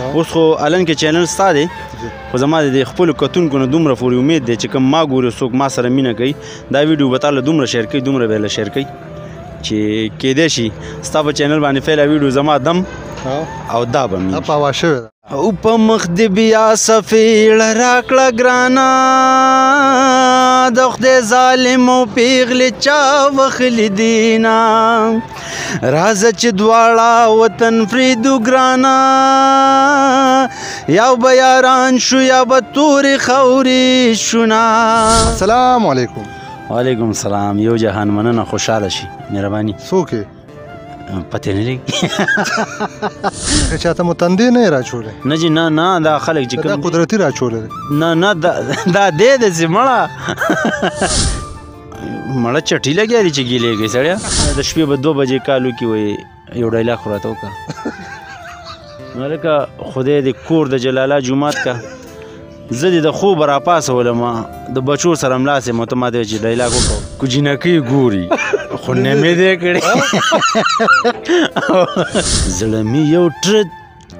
اوس خو الان کې چینل ستا دی خو زما د خپلو کتونکو نه دومره پورې امید دی چې کوم ما ګوري څوک ما سره مینه کوي دا ویډیو به تاله دومره شیر کوي دومره به یې له شیر کوي چې کیدای شي ستا په چینل باندې فعلا ویډیو زما دم او دا به مینه پاوا شوې ده او په مخ دې بیا سفیړه راکړه ګرانه د خدای ظالمو پیغلې چا وخلي دینه راځه چې دواړه وطن پرېږدو ګرانه یا به یاران شو یا به تورې خاورې شونه السلام علیکم وعلیکم السلام یو جهان مننه خوشحاله شي مهرباني څوک یې پته نه لګي که چاته مو تندې نه یې راچولی نه جي نه نه دا خلک چې دا قدرتي راچولی دی نه نه دا دی داسې مړه مړه چټي لګیا دي چې ګیلې کوي سړیا د شپې به 2 بجې کالو کې وایي یو ډایلاګ خو راته وکړه هلکه خدای دې کور د جلاله جومات کا زه دې د خوب راپاڅولم د بچو سره ملاسې مو ته ما ته چې ډایلاګ وکړو کو جینکۍ ګوري خو نمې دې کړې زړه مې یو ټرت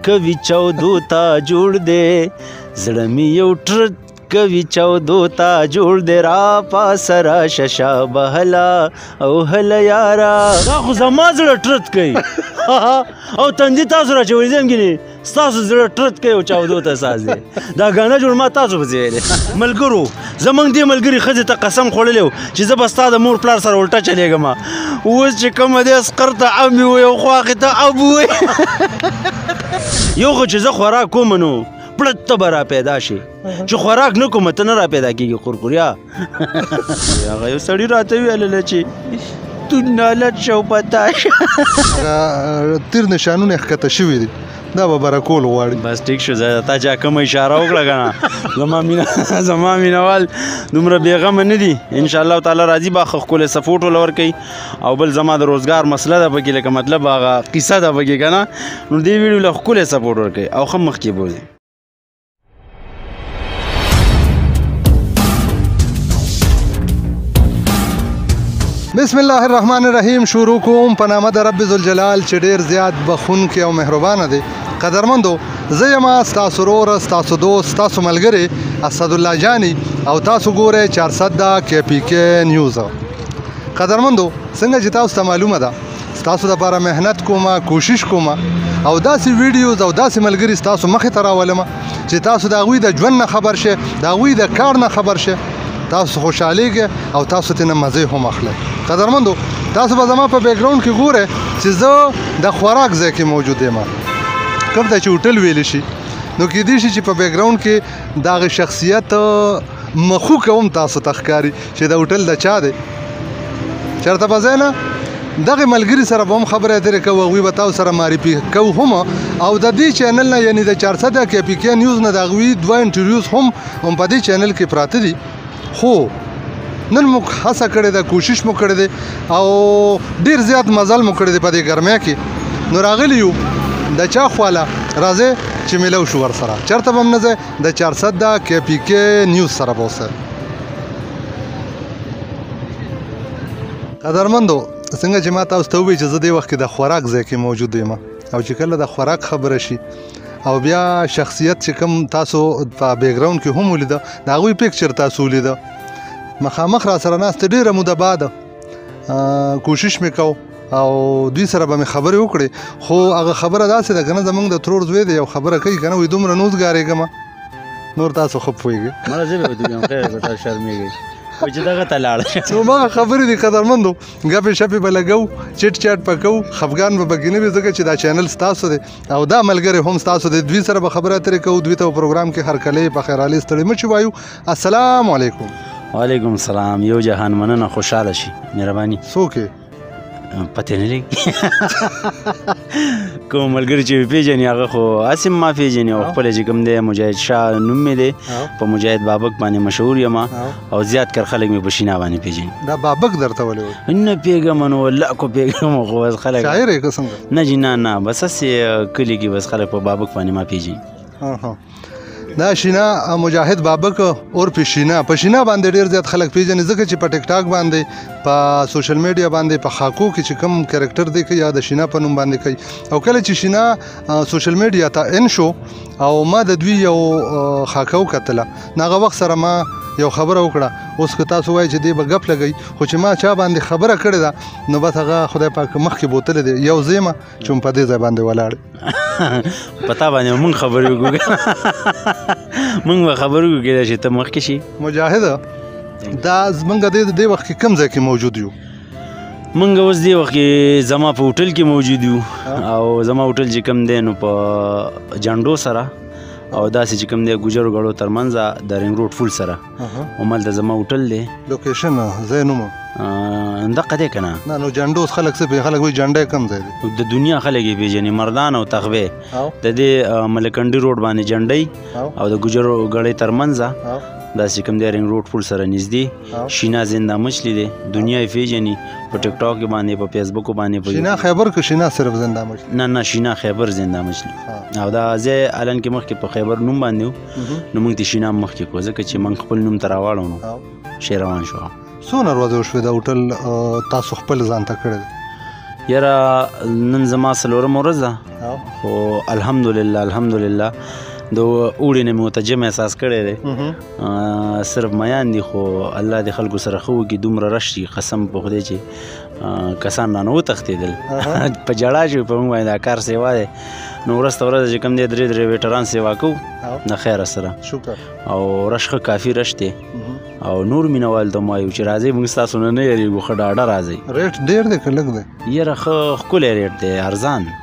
کوي چاودو ته جوړ دی زړه مې یو ټرت کوي چاودو ته جوړ دی را پاسه راشه شا بهله او هله یاره دا خو زما زړه ټرت کوي او تندي تاسو راچولی ځم ګینې ستاسو زړه ټرت کوي او چاودو ته ساز دی دا ګاڼه جوړ ما تاسو پسې ویلې ملګرو زموږ دې ملګري ښځې ته قسم خوړلی و چې زه به ستا د مور پلار سره الټه چلېږم اوس چې کومه دی اسقر ته ام وي او خواښې ته اب وي یو خو چې زه خوراک کوم نو پړت ته به را پیدا شي چې خوراک نه کوم ته نه را پیدا کېږي قرقریا هغه یو سړي راته ویلله چې تو نالت شو پتا هغه تیر نشانونه ښکته شوي دي دا به برکول غواړي بس ټیک شو زه تا چا کومه اشاره وکړه که نه زما مینهوال دومره بېغمه نه دي انشاءالله تعالی راځي به ښه ښکلی سپورټ ول ورکوي او بل زما د روزګار مسله ده پکې لکه مطلب هغه قصه ده پکې که نه نو دې ویډیو له ښکلی سپورټ ورکوي او ښه مخکې بوځي بسم الله الرحمن الرحیم شروع کوم په نامه د رب ذوالجلال چې ډېر زیات بخښونکی او مهربانه دی قدرمندو زه یم ستاسو ورور ستاسو دوست ستاسو ملګری اسدالله جاني او تاسو ګورئ 410 KPK نیوز قدرمندو څنګه چې تاسو ته معلومه ده ستاسو دپاره محنت کومه کوشش کومه او داسې ویډیوز او داسې ملګري ستاسو مخې ته راولمه چې تاسو د هغوی د ژوند نه خبر شئ د هغوی د کار نه خبر شئ تاسو خوشحالیږئ او تاسو ترې نه مزې هم اخلئ قدرمندو تاسو به زما په بیکګراونډ کې ګورئ چې زه د خوراک ځای کې موجود یم کوم ته چې هوټل ویلی شي نو کیدای شي چې په بیکګراونډ کې د هغې شخصیت مخوکه هم تاسو ته ښکاري چې د هوټل د چا دی چېرته به ځای نه دغه ملګري سره به هم خبرې اترې کوو هغوی به تاسو سره معرفي کوو هم او د دې چینل نه یعنې د 410 KPK نیوز نه د هغوی 2 انټرویوز هم په دې چینل کې پراته دي خو نن مو هڅه کړې ده کوشش مو کړی دی او ډېر زیات مزل مو کړی دی په دې ګرمۍ کې نو راغلي یو د چا خواله راځئ چې میلو شو ورسره چېرته به هم نه ځئ د 410 KPK نیوز سره به اوسئ قدرمندو څنګه چې ما تاسو ته ووایي چې زه دې وخت کې د خوراک ځای کې موجود یم او چې کله د خوراک خبره شي او بیا شخصیت چې کوم تاسو په بیکګراونډ کې هم ولیده د هغوی پیکچر تاسو ولیده مخامخ را سره ناسته ډېره موده بعده کوشش مې کو او دوی سره به مې خبرې وکړې خو هغه خبره داسې ده که نه زموږ د ترور زوی دی یو خبره کوي که نه وایي دومره نه اوزګارېږم نور تاسو ښه پوهېږئ مړه زه به ورته خیر به تاسو شرمېږئ خو چې دغه ته لاړه نو هماغه خبرې دي قدرمندو ګپې شپې به لګو چټ چاټ به کوو خفګان به پکې نه وي ځکه چې دا چینل ستاسو دی او دا ملګری هم ستاسو دی دوی سره به خبرې اترې کوو دوی ته په پروګرام کې هرکلی په خیرالي ستړي مه چې وایو السلام علیکم وعلیکم السلام یو جهان مننه خوشحاله شي مهرباني څوک یې پته نه لګي کوم ملګري چې پیژني هغه خو هسې ما پیژني او خپله چې کوم دی مجاهد شاه نوم مې دی په مجاهد بابک باندې مشهور یم او زیات کر خلک مې په شینا باندې پیژني دا بابک درته ولې وایي نه پیږم نو والله کو پیږم خو بس خلک شاعر یې که څنګه نه جي نه بس هسې کلي کې بس خلک په بابک باندې ما پیژني دا شینا مجاهد بابک اور په شینا باندې ډیر زیات خلک پیژني ځکه چې په ټیک ټاک باندې په سوشل میډیا باندې په خاکو کې چې کوم کریکټر دی کوي یا د شینا په نوم باندې کوي او کله چې شینا سوشل میډیا ته ان شو او ما د دوی یو خاکو کتله ناغه وخت سره ما یو خبره وکړه اوس که تاسو وایي چې دی به ګپ لګئ خو چې ما چا باندې خبره کړې ده نو بس هغه خدای پاک مخکې بوتلی دی یو زیمه چې په دې ځای باندې ولاړ پتا باندې مونږ خبرې وکړو مونږ به خبرې وکړو چې ته مخکې شي مجاهد دا زمونږ دې وخت کې کوم ځای کې موجود یو مونږ اوس دې وخت کې زما په هوټل کې موجود یو او زما هوټل چې کوم دی نو په جانډو سره او داسې چې کوم دی ګوجرو غړو ترمنځ د رینګ روډ فول سره همالته زما هوټل دی لوکیشن ځای نوم دقه دی که نه نو جانډوس خلک څه خلک وایي جانډی کم ځای دی د دنیا خلک یې پېژني مردان او تغوی د دې ملکنډي روډ باندې جنډۍ او د ګوجرو غړۍ ترمنځ داسې کوم دی رینګ روډ پول سره نږدې شینا زنده مچھلی دی دنیا یې پېژني په ټیک ټاک باندې په فیسبوک باندې شینا خیبر که شینا صرف زنده مچھلی نه شینا خیبر زنده مچھلی او دا ځای الان کې مخکې په خیبر نوم باندې و نو موږ د شینا مخکې کړو ځکه چې موږ خپل نوم ته راواړو نو شی روان شو څونه ورځې وشوې دا هوټل تاسو خپل ځان ته کړی دی یاره نن زما څلورمه ورځ ده خو الحمدلله د اوړي نه مې ورته جم احساس کړی دی صرف میان دي خو الله د خلکو سره ښه وکړي دومره رش شي قسم په خدای چې کسان رانه وتښتېدل په ژړا شوي په موږ باندې دا کار سیوا دی نو ورځ ته ورځ چې کوم دی درې ویټران سیوا کوو د خیره سره او رش ښه کافي رش دی او نور مینوال ته وایو چې راځئ موږ ستاسو نه یېرېږو ښه ډاډه راځئ ریټ ډېر دی که لږ دی یاره ښه ښکلی ریټ دی ارزان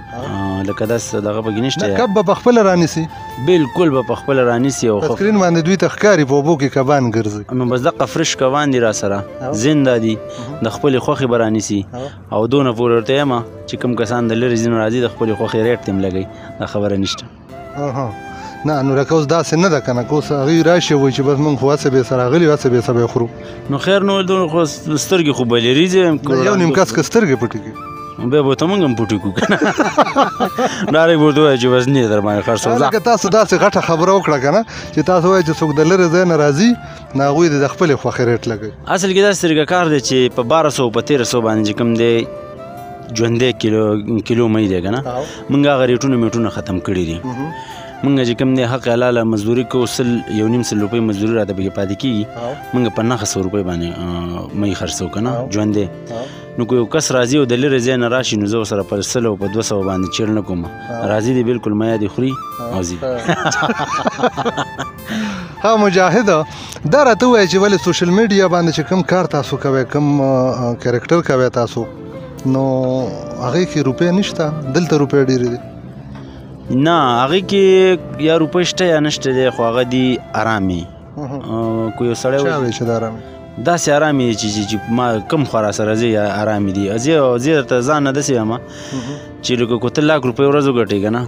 لکه داسې دغه پکې نشته کب به پخپله رانیسي بالکل به پخپله رانیسي او سکرین باندې دوی ته ښکاري په اوبو کې کبان ګرځي نو بس دغه فرش کبان دي را سره زنده دي د خپلې خوښې به رانیسي او دونه پورې ورته یم چې کوم کسان د لرې ځینو راځي د خپلې خوښې ریټ ته هم لګوي دا خبره نشته نه نو لکه اوس داسې نه ده که نه که اوس هغوی راشي وایي چې بس موږ خو هسې بې سره راغلي هسې بې سره به یې خورو نو خیر نو خو سترګې خو به لري یو نیم کس که سترګې پټې کړي بیا به ورته موږ هم پوټې کړو که نه ډایرکټ ورته ووایه چې بس نه در باندې خرڅوم لکه تاسو داسې غټه خبره وکړه که نه چې تاسو وایئ چې څوک د لرې ځای نه راځي نو هغوی د خپلې خوښې ریټ لګوي اصل کې داسې طریقه کار دی چې په 1200 په 1300 باندې چې کوم دی ژوندی کیلو مۍ دی که نه موږ هغه ریټونه ختم کړي دي موږ چې کوم دی حق حلاله مزدوري کوو 1.5 روپۍ مزدوري راته پکې پاتې کېږي موږ په 900 روپۍ باندې مۍ خرڅوو که نه ژوندی نو که یو کس راځي او د لرې ځای نه راشي نو زه ورسره په 100 او په 200 باندې چیړ نه کوم راځي دی بالکل میا دې خوري او ځي ها مجاهد دا راته ووایه چې ولې سوشل میډیا باندې چې کوم کار تاسو کوئ کوم کریکټر کوئ تاسو نو هغې کې روپۍ نشته دلته روپۍ ډېرې دي نه هغې کې یا روپۍ شته یا نشته دی خو هغه دي ارامې که یو سړی چا وایي چې د ارامې داسې ارامې دي چې ما کم خوا را سره ځي ارامې دي زه درته ځان نه داسې یم چې لکه که ته 1,00,000 روپۍ ورځ وګټې که نه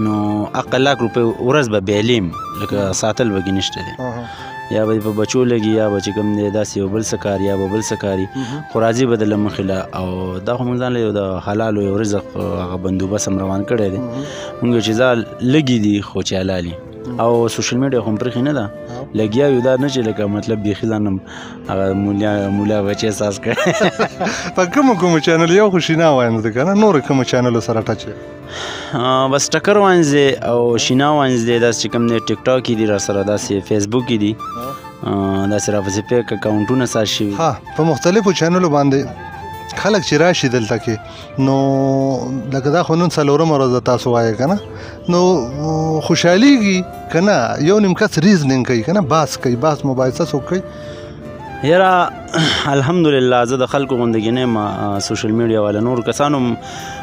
نو حق 1,00,000 روپۍ ورځ به بیلیم لکه ساتل به کې نشته دی یا به په بچو لګي یا به چې کوم دی داسې یو بل څه کار یا به بل څه کاري خو راځي به د له مخې له او دا خو موږ ځان له یو د حلالو یو رزق هغه بندوبست هم روان کړی دی موږ چې ځان لږي دي خو چې حلالي او سوشل میډیا خو هم پرېښې نه ده لګیا یو دا نه چې لکه مطلب بیخي ځان هم هغه مولا بچې احساس کړی په کومو چینل یو خو شینا واینز دی که نه نورو کومو چینلو سره ټچ بس ټکر واینز دی او شینا واینز دی داسې چې کوم دی ټیک ټاک کې دي را سره داسې فیسبوک کې دي داسې راپسې پیک اکاونټونه سات شوي ها په مختلفو چینلو باندې خلک چې راشي دلته کې نو لکه دا خو نن څلورمه ورځ ده تاسو وایئ که نه نو خوشحالېږي که نه یو نیم کس ریزنینګ کوي که نه بحث کوي بحث مباحثه څوک کوي یاره الحمدلله زه د خلکو غوندګې نه یم سوشل میډیا والا نور کسانو هم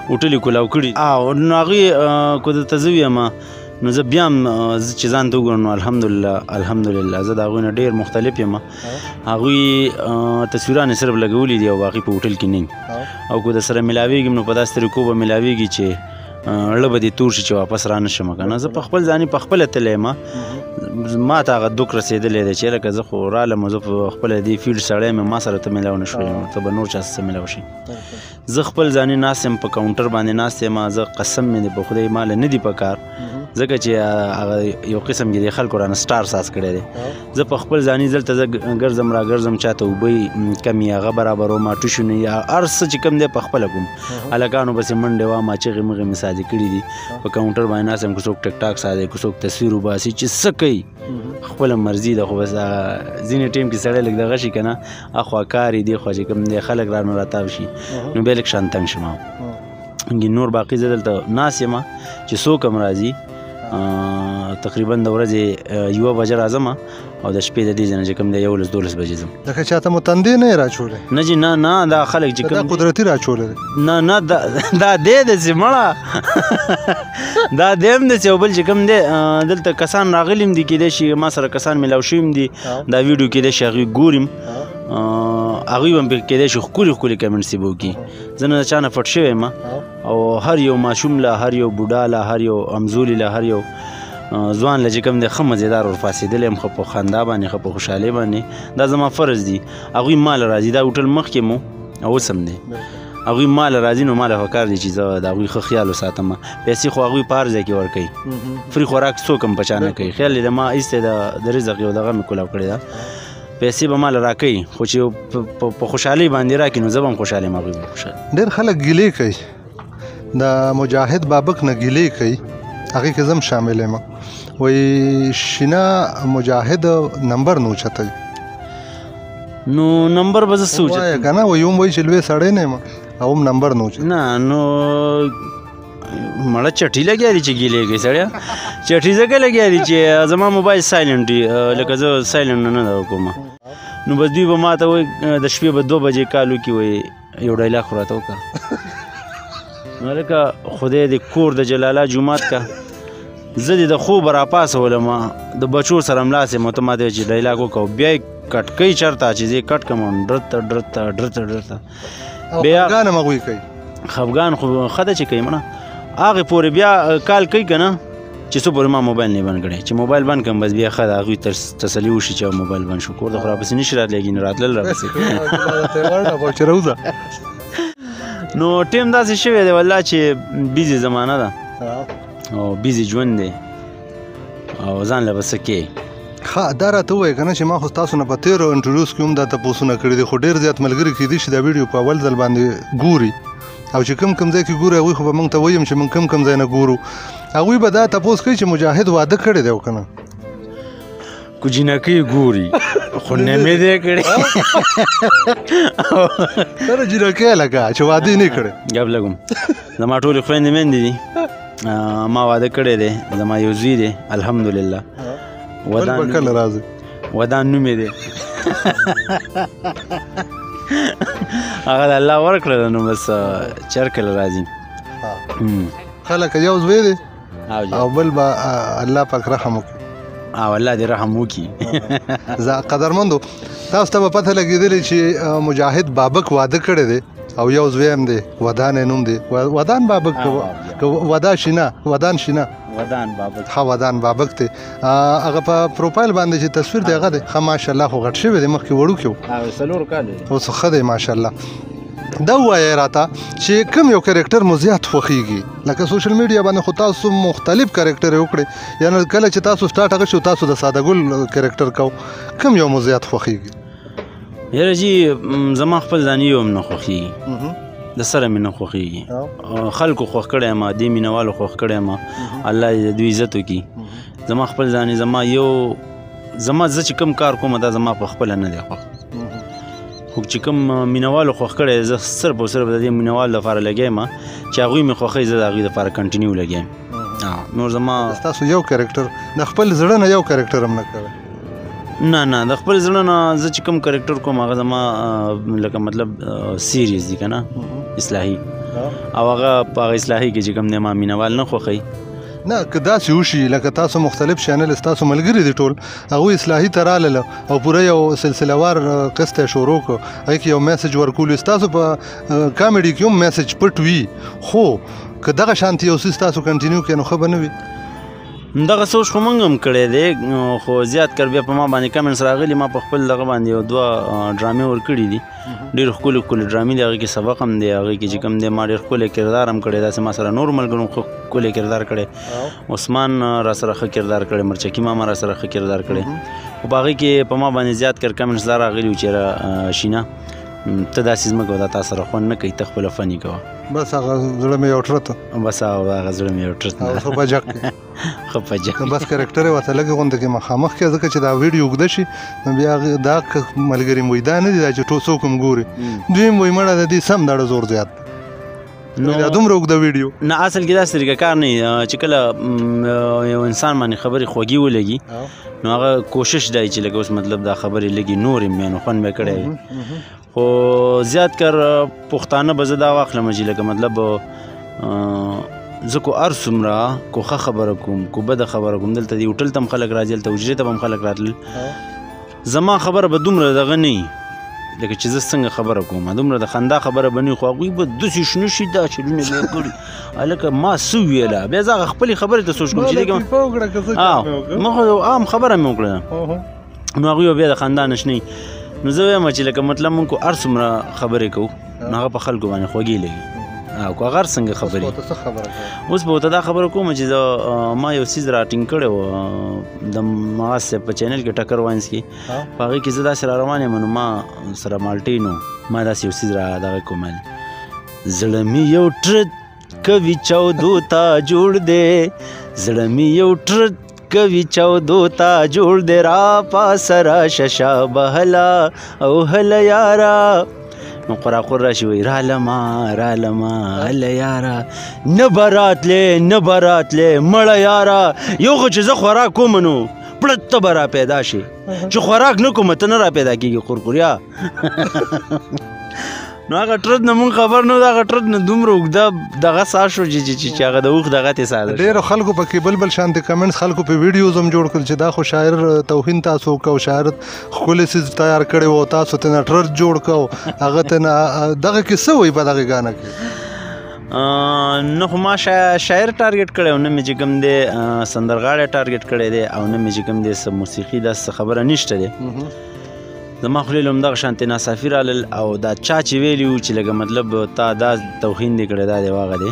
هوټلې کولاو کړي او نو هغوی که درته زه ویم نو زه بیا هم چې ځان ته وګورم نو الحمدلله زه د هغوی نه ډېر مختلف یم هغوی تصویران یې صرف لګولي دي او هغوی په هوټل کې نه او که در سره ملاویږم نو په داسې طریقو به ملاویږي چې اړه به دې تور شي چې واپس را نه شم که نه زه په خپل ځاني په خپله تللی یم ما ته هغه دوک رسېدلی دی چې لکه زه خو رالم زه په خپله دې فیلډ سړی یم ما سره ته میلاو نه شوی ته به نور چا سره میلاو شي زه خپل ځاني ناست یم په کاونټر باندې ناست یم زه قسم مې دی په خدای ماله نه دي په کار ځکه چې هغه یو قسم کې د خلکو رانه سټار ساز کړی دی زه په خپل ځاني دلته زه ګرځم را ګرځم چاته اوبه کمې هغه برابروم ټوشونه یا هر څه چې کوم دی په خپله کوم هلکانو پسې منډې وام چغې مغې مې سازې کړي دي په کاونټر باندې ناست یم که څوک ټک ټاک سازي که څوک تصویر وباسي چې څه کوي خپله مرضي ده خو بس ځینې ټیم کې سړی لږ دغه شي که نه اخوا کار یې دې خوا چې کوم دی خلک رانه راتاو شي نو بیا لږ شان تنګ شم نور باقي زه دلته ناست یم چې څوک هم راځي تقریبا د ورځې 1 بجه راځم او د شپې د دې ځای نه چې کوم دی 11-12 بجې ځم لکه چاته مو تندې نه یې راچولی نه جي نه دا خلک چې دا قدرتي راچولی دی نه دا دی داسې مړه دا دی هم داسې او بل چې کوم دی دلته کسان راغلي هم دي کیدای شي ما سره کسان میلاو شوي هم دي دا ویډیو کیدای شي هغوی ګورم هغوی به هم پکې کیدای شي ښکلي کمنټس یې به وکړي زه نه د چا نه پټ شوی یم او هر یو ماشوم له هر یو بوډا له هر یو همزولي له هر یو ځوان له چې کوم دی ښه مزېدار ورپاسېدلی یم ښه په خندا باندې ښه په خوشحالۍ باندې دا زما فرض دي هغوی ما له راځي دا هوټل مخکې مو او اوس هم دی هغوی ما له راځي نو ما له پکار دی چې زه د هغوی ښه خیال وساتم پیسې خو هغوی په هر ځای کې ورکوي فري خوراک څوک هم په چا نه کوي خیال دی د ما ایستی د رزق یو دغه مې کولاو کړې ده پیسې به ما له راکوي خو چې په خوشحالۍ باندې راکړي نو زه به هم خوشحال یم هغوی به خوشحال ډېر خلک ګیلې کوي د مجاهد بابک نه ګیلې کوي هغې کې زه هم شامل یم وایي شینه مجاهد نمبر نه اوچتوي نو نمبر به زه څه اوچت وایه که نه وایي هم وایي چې لوی سړی نه یم او هم نمبر نه اوچت نه نو مړه چټي لګیا دي چې ګیلې کوي سړیا چټي ځکه لګیا دي چې زما موبایل سایلنټ وي لکه زه سایلنټ نه ده کومه نو بس دوی به ما ته وایي د شپې به 2 بجې کال وکړي وایي یو ډایلاګ خو راته وکړه نو لکه خدای دې کور د جلاله جومات کا زه دې د خوبه راپاڅولم د بچو سره ملاس یم ته ما ته چې ډایلاګ وکړو بیا یې کټ کوي چېرته چې زه یې کټ کړم ډرته بیا خفګان هم هغوی کوي خفګان خو ښه ده چې کوي مړه هغې پورې بیا کال کوي که نه چې څو پورې ما موبایل نه بند کړی چې موبایل بند کړم بس بیا ښه ده هغوی تسلي وشي چې موبایل بند شو کور ته خو راپسې نشي راتلېږي نو راتلل راپسې نو ټیم داسې شوی دی والله چې بیزي زمانه ده او بیزي ژوند دی او ځان له به څه کوې ښه دا راته ووایه که نه چې ما خو تاسو نه په تېرو انټرویوز کې هم دا تپوسونه کړي دي خو ډېر زیات ملګري کیدای شي دا ویډیو په اول ځل باندې ګوري او چې کوم ځای کې ګوري هغوی خو به موږ ته ویم چې موږ کوم ځای نه ګورو هغوی به دا تپوس کوي چې مجاهد واده کړی دی او که نه کو جینکۍ ګوري خو نمې دی کړی سره جینکۍ لکه چې واده یې نه کړی ګپ لګم زما ټولې خویندې میندې دي ما واده کړی دی زما یو زوی دی الحمدلله بل به کله راځي ودان نوم یې دی هغه د الله ورکړه نو بس چر کله راځي خلک یو زوی دی او بل به الله پاک رحم وکړي او الله دې رحم وکړي قدرمندو تاسو ته به پته لګېدلې چې مجاهد بابک واده کړی دی او یو زوی هم دی ودان یې نوم دی ودان بابک ودان شینه ها ودان بابک دی هغه په پروفایل باندې چې تصویر دی هغه دی ښه ماشاءالله خو غټ شوی دی مخکې وړوکی و اوس ښه دی ماشاءالله دا ووایه راته چې کوم یو کرکټر مو زیات خوښیږي لکه سوشل میډیا باندې خو تاسو مختلف کرکټر یې وکړئ یعنې کله چې تاسو سټارټ هغه شو تاسو د ساده ګل کرکټر کو کوم یو مو زیات خوښیږي یاره جي زما خپل ځاني یو هم نه خوښیږي د سره مې نه خوښیږي خلکو خوښ کړی یم دې مینهوالو خوښ کړی یم الله دې د دوی عزت وکړي زما خپل ځاني زما زه چې کوم کار کوم دا زما په خپله نه دی خوښ خو چې کوم مینهوالو خوښ کړی زه صرف او صرف د دې مینهوالو لپاره لګیم چې هغوی مې خوښوي زه د هغوی لپاره کنټینیو لګیم نور زما ستاسو یو کرکټر د خپل زړه نه یو کرکټر هم نه کوي نه د خپل زړه نه زه چې کوم کرکټر کوم هغه زما لکه مطلب سیریز دي که نه اصلاحي او هغه په هغه اصلاحي کې چې کوم دی ما مینهوال نه خوښوي نه که داسې وشي لکه تاسو مختلف چینل ستاسو ملګري دي ټول هغوی اصلاحي ته راغلل او پوره یو سلسله وار قسط یې شروع کړو هغې کې یو میسج ورکولو ستاسو په کامیډي کې هم میسج پټ وي خو که دغه شانتي یو څیز تاسو کنټینیو کړئ نو ښه به نه وي دغه سوچ خو موږ هم کړی دی خو زیات کر بیا په ما باندې کمنټس راغلي ما په خپل دغه باندې یو دوه ډرامې ورکړي دي ډېر ښکلي ښکلي ډرامې دي هغې کې سبق هم دی هغې کې چې کوم دی ما ډېر ښکلی کردار هم کړی داسې ما سره نور ملګرو ښه ښکلی کردار کړی عثمان را سره ښه کردار کړی مرچکي ماما را سره ښه کردار کړی خو په هغې کې په ما باندې زیات کر کمنټس دا راغلي وو چې شینه ته داسې ځمکه دا تا سره خوند نه کوي ته خپله فني کوه بس هغه زړه مې یو ټرت بس هغه زړه مې یو ټرت نه ښه پجک ښه پجک بس کرکټر یې ورته لږې غونډه کې مخامخ کې ځکه چې دا ویډیو اوږده شي نو بیا دا ملګري مې وایي دا نه دي دا چې څوک هم ګوري دوی مې وایي مړه د دې سم داړه زور زیات دا دومره اوږده ویډیو نه اصل کې داسې طریقه کار نه چې کله یو انسان باندې خبرې خوږې ولګي نو هغه کوشش دی چې لکه اوس مطلب دا خبرې لګي نورې مې نو خوند به کړی وي خو زیات کر پښتانه به زه دا واخلم چې لکه مطلب زه کو هر څومره کو ښه خبره کوم کو بده خبره کوم دلته دې هوټل ته هم خلک راځي هلته حجرې ته به هم خلک راتلل زما خبره به دومره دغه نه وي لکه چې زه څنګه خبره کوم دومره د خندا خبره به نه وي خو هغوی به داسې شنه شي دا چلونه به یې کړي هلکه ما څه ویله بیا زه هغه خپلې خبرې ته سوچ کوم چې ما خو عام خبره مې وکړه نو هغوی به بیا د خندا نه شنه نو زه وایم چې لکه مطلب مونږ کو هر څومره خبرې کوو نو هغه په خلکو باندې خوږې لګي او که هغه هر څنګه خبرې اوس به ورته دا خبره کوم چې ما یو څیز راټینګ کړی و د معاذ صاحب په چینل کې ټکر واینس کې په هغې کې زه داسې را روان یم نو ما سره مالټین و ما داسې یو څیز را دغه کوم زړه مې یو ټرت کوي چودو تا جوړ دی زړه مې یو ټرت کوي چودو تا جوړ دی را پاسه راشه شابه هله او هله یاره نو قراقور راشي وایي رالما رالما هله یاره نه به راتلې نه به راتلې مړه یاره یو خو چې زه خوراک کوم نو پړت ته به را پیدا شي چې خوراک نه کوم ته نه را پیدا کېږي قرقوریا نو هغه ټرت نه مونږ خبر نه هغه ټرت نه دومره اوږده دغه ساه شو چې هغه د اوښ دغه تې ساده ډېرو خلکو پکې بل بل شانتې کمنټس خلکو په ویډیوز هم جوړ کړل چې دا خو شاعر توهین تاسو وکړو شاعر ښکلی څیز تیار کړی و تاسو ته نه ټرت جوړ کړو هغه ته نه دغه کې څه وایي په دغه ګانه کې نه خو ما شاعر ټارګټ کړی او نه مې چې کوم دی سندرغاړی ټارګټ کړی دی او نه مې چې کوم دی څه موسیقي داسې خبره نشته دی زما خولې له همدغه شانتې ناصافي رالل او دا چا چې ویلي وو چې لکه مطلب تا دا توهین دې کړی دا دی واغه دی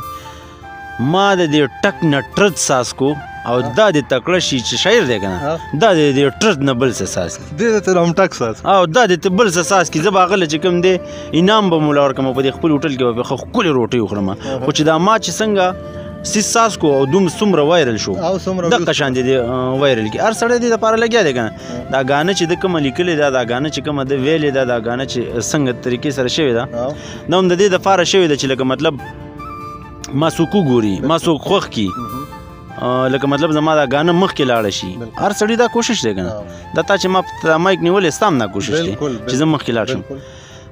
ما د دې ټک نه ټرت ساس کو او دا دې تکړه شي چې شاعر دی که نه دا دې ټرت نه بل څه ساس کي دې ته هم ټک ساس او دا دې بل څه ساس کي زه به هغه له چې کوم دی انعام به مولا ورکړم په دې خپل هوټل کې به ښکلې روټۍ وخورم خو چې دا ما چې څنګه سیس ساس کو او دوم څومره وایرل شو دغه شان دی وایرل کی هر سړی دې لپاره لګیا دی که نه دا ګانه چې د کومه لیکلې ده دا ګانه چې کومه ده ویلې ده دا ګانه چې څنګه طریقې سره شوې ده دا هم د دې دپاره شوې ده چې لکه مطلب ما څوک وګوري ما څوک خوښ کي لکه مطلب زما دا ګانه مخکې لاړه شي هر سړي دا کوشش دی که نه دا تا چې ما مایک نیولی ستا هم دا کوشش دی چې زه مخکې لاړ شم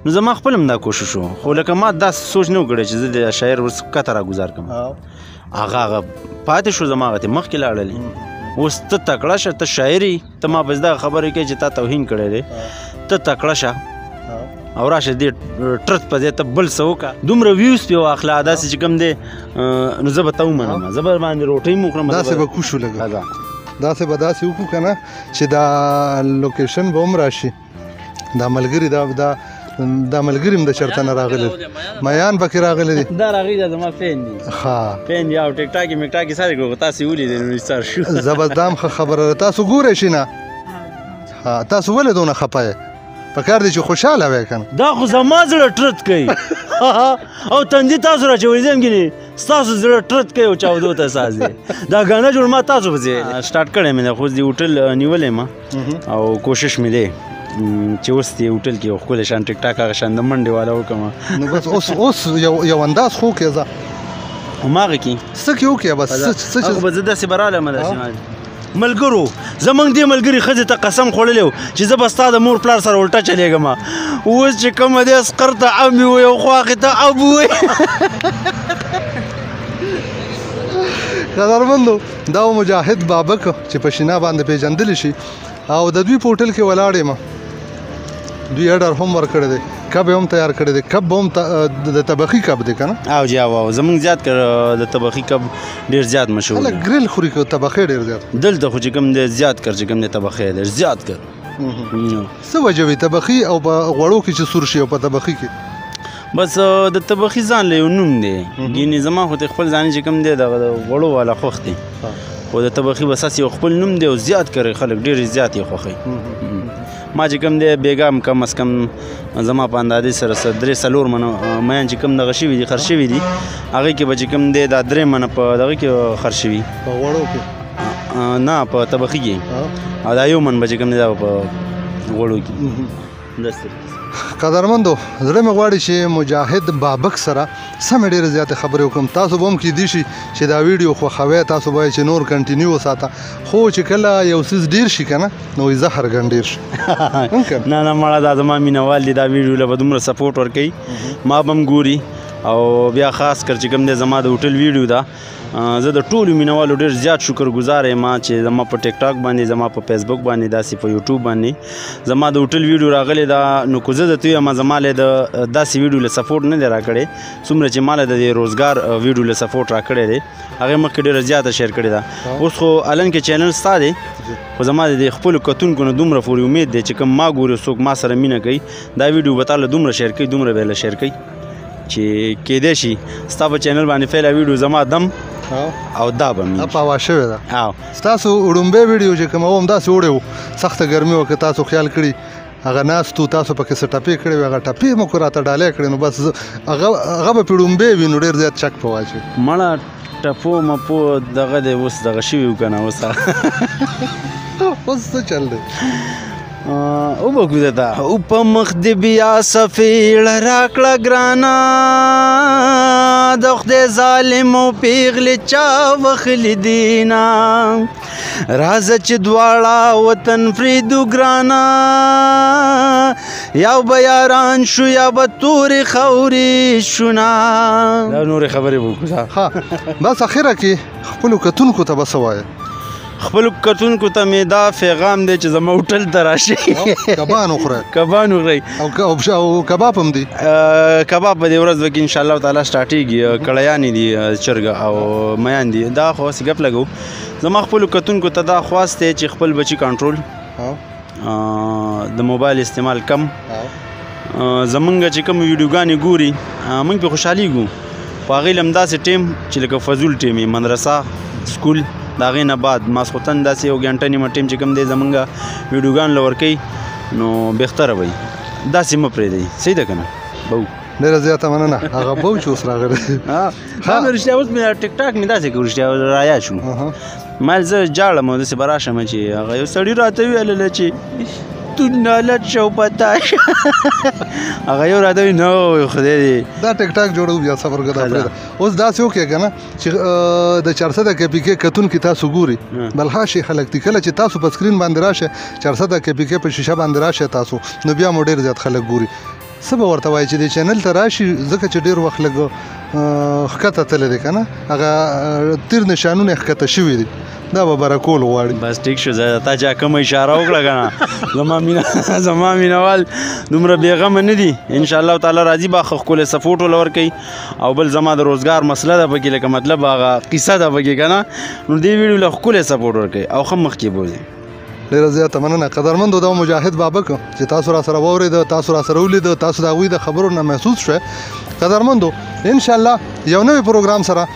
نو زما خپل هم دا کوشش و خو لکه ما دا سوچ نه و کړی چې زه د شاعر ورس کته را ګزار کړم هغه پاتې شو زما هغه ته مخکې لاړلې اوس ته تکړه شه ته شاعري ته ما بس دغه خبرې کوې چې تا توهین کړی دی ته تکړه شه او راشه دې ټرت په ځای ته بل څه وکړه دومره ویوز پې واخله داسې چې کوم دی نو زه به ته ومنم زه به باندې روټۍ م وکړم داسې به کوشو لږ داسې به داسې وکړو که نه چې دا لوکیشن به هم راشي دا ملګري دا ملګري هم د چېرته نه راغلي میان پکې راغلی دي دا راغلي دا زما فین دي فین دي او ټیک ټاکې میک ټاکې سارې کړو تاسې ولیدې نو ایستار شو زبردام ښه خبره ده تاسو ګورئ شي نه تاسو ولې دونه خفه یې پکار دی چې خوشحاله وی که نه دا خو زما زړه ټرت کوي او تندي تاسو راچولی ځم ګینې ستاسو زړه ټرت کوي او چاودو ته ساز دی دا ګانا جوړ ما تاسو پسې سټارټ کړی مې ده خو د هوټل نیولی ما او کوشش مې دی چې اوس دې هوټل کې یو ښکلی شان ټیک ټاک هغه شان د منډې والا وکړم نو بس اوس یو انداز خو وکړې ځه هماغه کې څه کې وکړې بس هغه به زه داسې به رالم داسې ملګرو زمونږ دې ملګري ښځې ته قسم خوړلی و چې زه به ستا د مور پلار سره الټه چلېږم اوس چې کومه دی اسقر ته ام ووایي او خواښې ته اب ووایي قدرمندو دا و مجاهد بابک چې په شینا باندې پېژندلی شي او د دوی په هوټل کې ولاړ یم دوی اډر هم ورکړی دی کب هم تیار کړی دی کب هم د طبخي کب دی که نه او جی او زمونږ زیات کړ د طبخي کب ډېر زیات مشهور خلک ګریل خوري که طبخي ډېر زیات دلته خو چې کوم دی زیات کړ چې کوم دی طبخي ډېر زیات کړ څه وجه وي طبخي او په غوړو کې چې سور شي او په طبخي کې بس د طبخي ځان له یو نوم دی ګینې زما خو ته خپل ځانې چې کوم دی دغه د غوړو والا خوښ دی خو د طبخي بس هسې یو خپل نوم دی او زیات کوي خلک ډېر زیات یې خوښوي ما چې کوم دی بیګا کم از کم زما په اندازې سره 3-4 منه میان چې کوم دغه شوي دي خرڅ شوي دي هغې کې به چې کوم دی دا 3 منه په دغه کې خرڅ شوي په غوړو کې نه په طبخي کې او دا 1 من به چې کوم دی دا په غوړو کې قدرمندو زړه مې غواړي چې مجاهد بابک سره سمې ډېرې زیاتې خبرې وکړم تاسو به هم کیدای شي چې دا ویډیو خوښوئ تاسو به چې نور کنټینیو وساته خو چې کله یو څیز ډېر شي که نه نو زهر ګڼ ډېر شي نه نه مړه دا زما مینهوال دي دا ویډیو له به دومره سپورټ ورکوي ما به هم ګوري او بیا خاص کر چې کوم دی زما د هوټل ویډیو ده زه د ټولو مینوالو ډېر زیات شکر ګزار یم چې زما په ټیک ټاک باندې زما په فیسبوک باندې داسې په یوټیوب باندې زما د هوټل ویډیو راغلی دا نو که زه درته ویم زما له د داسې ویډیو له سپورټ نه دی راکړی څومره چې ما له د روزګار ویډیو له سپورټ راکړی دی هغې مخکې ډېره زیاته شیر کړې ده اوس خو الن کې چینل ستا دی خو زما د خپلو کتونکو نه دومره پورې امید دی چې کوم ما ګوري څوک ما سره مینه کوي دا ویډیو به تاله دومره شیر کوي دومره به یې له شیر کوي چې کېدای شي ستا په چینل باندې فعلا ویډیو زما دم او دا به مې په هوا شوې ده ستاسو وړومبی ویډیو چې کوم هم داسې وړی و سخته ګرمي وه که تاسو خیال کړي هغه ناستو تاسو پکې څه ټپې کړې وې هغه ټپې مو که راته ډالۍ کړې نو بس هغه به پې وړومبی وي نو ډېر زیات چک په واچوي مړه ټپو مپو دغه دی اوس دغه شوي و که نه اوس څه چل دی او بګو ده او په مخ دې بیا سفیړه راکړه ګرانه د خدای ظالمو پیغلې چا وخلي دینه راځه چې دواړه وطن فریدو ګرانه یا به یاران شو یا به تورې خاورې شونه دا نورې خبرې وکړو ها بس اخره کې خپلو کتونکو ته به څه وایې خپلو کتونکو ته مې دا پیغام دی چې زما هوټل ته راشي کبان وخورئ کبان وخورئ او کباب هم دی کباب په دې ورځ به کې انشاءالله تعالی سټارټېږي کړیانې دي چرګه او میان دي دا خو هسې ګپ لګو زما خپلو کتونکو ته دا خواست دی چې خپل بچي کنټرول د موبایل استعمال کم زمونږ چې کوم ویډیوګانې ګوري موږ پې خوشحالیږو په هغې له همداسې ټیم چې لکه فضول ټیم یې مدرسه سکول د هغې نه بعد ماسخوتن داسې یو ګنټه نیمه ټیم چې کوم دی زمونږ ویډیوګان له ورکوي نو بهتره به وي داسې مه پرېږدئ صحیح ده که نه بهو ډېره زیاته مننه هغه به چې اوس راغلی رښتیا اوس مې ټیک ټاک مې داسې کړو رښتیا رایاد شو ما زه جاړم او داسې به راشم چې هغه یو سړي راته ویلله چې تو نالت شو پتا هغه یو راته وي نو خدای دې دا ټیک ټاک جوړو بیا صبر ګدا پرېږده اوس داسې وکړې که نه چې د 400 کې پی کې کتونکي تاسو ګوري بلخاشي خلک دي کله چې تاسو په سکرین باندې راشه 400 کې پی کې په شیشه باندې راشه تاسو نو بیا مو ډېر زیات خلک ګوري څه به ورته وایي چې د چینل ته راشي ځکه چې ډېر وخت لږ ښکته تللی دی که نه هغه تیر نشانونه ښکته شوي دي دا به برکول غواړي بس ټیک شو تا چا کومه اشاره وکړه که نه زما مینهوال دومره بېغمه نه دي انشاءالله تعالی راځي به ښه ښکلی سپورټ ول ورکوي او بل زما د روزګار مسله ده پکې لکه مطلب هغه قصه ده پکې که نه نو دې ویډیو له ښکلی سپورټ ورکوي او ښه مخکې بوځي ډېره زیاته مننه قدرمندو دا مجاهد بابک چې تاسو را سره واورېده تاسو را سره ولیده تاسو د هغوی د خبرو نه محسوس شوه قدرمندو انشاءالله یو نوی پروګرام سره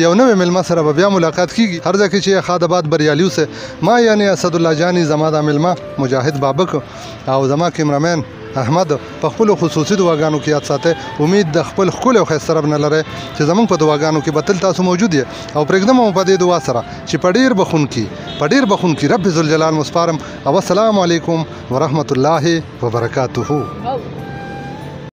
یو نوی ملمه سره به بیا ملاقات کیږي هر ځای کې چې خاد آباد بریالي اوسئ ما یعنی اسدالله جاني زما دا ملمه مجاهد بابک او زما کیمرامین احمد په خپلو خصوصي دعاګانو کې یاد ساتئ امید د خپل ښکلی او ښایسته رب نه لرئ چې زموږ په دعاګانو کې به تل تاسو موجود یې او پرېږدم مو په دې دعا سره چې په ډېر بخونکي رب ذوالجلال مو سپارم او السلام علیکم ورحمة الله وبرکاته